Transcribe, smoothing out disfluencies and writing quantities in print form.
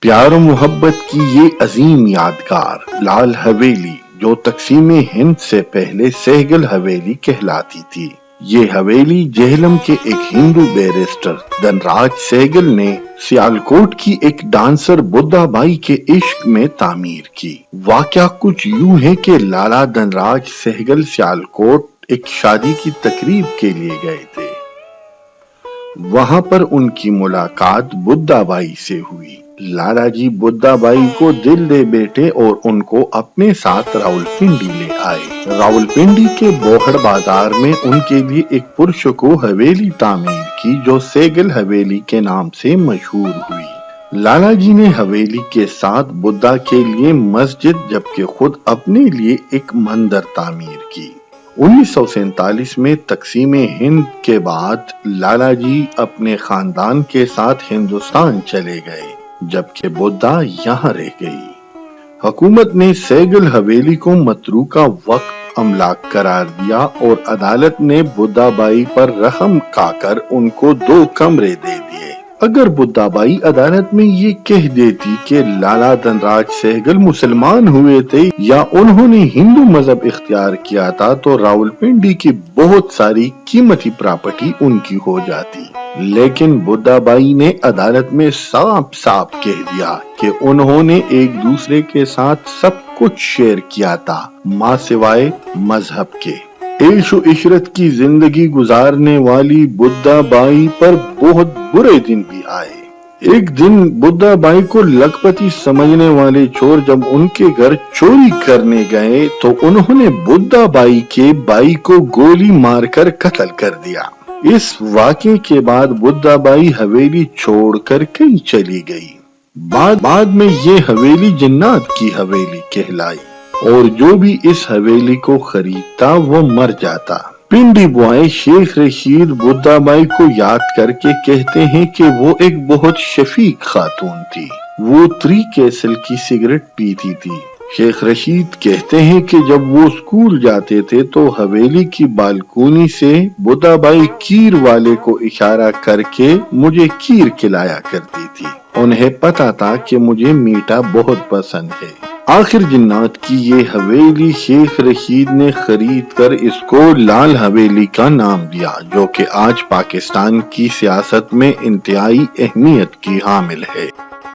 پیار و محبت کی یہ عظیم یادگار لال حویلی جو تقسیم ہند سے پہلے سہگل حویلی کہلاتی تھی، یہ حویلی جہلم کے ایک ہندو بیرسٹر دھنراج سہگل نے سیالکوٹ کی ایک ڈانسر بدھا بائی کے عشق میں تعمیر کی۔ واقعہ کچھ یوں ہے کہ لالا دھنراج سہگل سیالکوٹ ایک شادی کی تقریب کے لیے گئے تھے۔ وہاں پر ان کی ملاقات بدھا بائی سے ہوئی۔ لالا جی بدھا بائی کو دل دے بیٹھے اور ان کو اپنے ساتھ راولپنڈی لے آئے۔ راولپنڈی کے بوہڑ بازار میں ان کے لیے ایک پرشکو حویلی تعمیر کی جو سہگل حویلی کے نام سے مشہور ہوئی۔ لالا جی نے حویلی کے ساتھ بدھا کے لیے مسجد جبکہ خود اپنے لیے ایک مندر تعمیر کی۔ 1947 میں تقسیم ہند کے بعد لالا جی اپنے خاندان کے ساتھ ہندوستان چلے گئے جبکہ بدھا یہاں رہ گئی۔ حکومت نے سہگل حویلی کو متروکہ وقف املاک قرار دیا اور عدالت نے بدھا بائی پر رحم کھا کر ان کو 2 کمرے دے دیے۔ اگر بدھا بائی عدالت میں یہ کہہ دیتی کہ لالا دھنراج سہگل مسلمان ہوئے تھے یا انہوں نے ہندو مذہب اختیار کیا تھا تو راولپنڈی کی بہت ساری قیمتی پراپرٹی ان کی ہو جاتی، لیکن بدھا بائی نے عدالت میں صاف صاف کہہ دیا کہ انہوں نے ایک دوسرے کے ساتھ سب کچھ شیئر کیا تھا ماں سوائے مذہب کے۔ عیش و عشرت کی زندگی گزارنے والی بدھا بائی پر بہت برے دن بھی آئے۔ ایک دن بدھا بائی کو لکھپتی سمجھنے والے چور جب ان کے گھر چوری کرنے گئے تو انہوں نے بدھا بائی کے بھائی کو گولی مار کر قتل کر دیا۔ اس واقعے کے بعد بدھا بائی حویلی چھوڑ کر کہیں چلی گئی۔ بعد میں یہ حویلی جنات کی حویلی کہلائی اور جو بھی اس حویلی کو خریدتا وہ مر جاتا۔ پنڈی بوائے شیخ رشید بدھا بائی کو یاد کر کے کہتے ہیں کہ وہ ایک بہت شفیق خاتون تھی۔ وہ 3 کیسل کی سگریٹ پیتی تھی۔ شیخ رشید کہتے ہیں کہ جب وہ اسکول جاتے تھے تو حویلی کی بالکونی سے بدھا بائی کھیر والے کو اشارہ کر کے مجھے کھیر کھلایا کرتی تھی۔ انہیں پتا تھا کہ مجھے میٹھا بہت پسند ہے۔ آخر جنات کی یہ حویلی شیخ رشید نے خرید کر اس کو لال حویلی کا نام دیا جو کہ آج پاکستان کی سیاست میں انتہائی اہمیت کی حامل ہے۔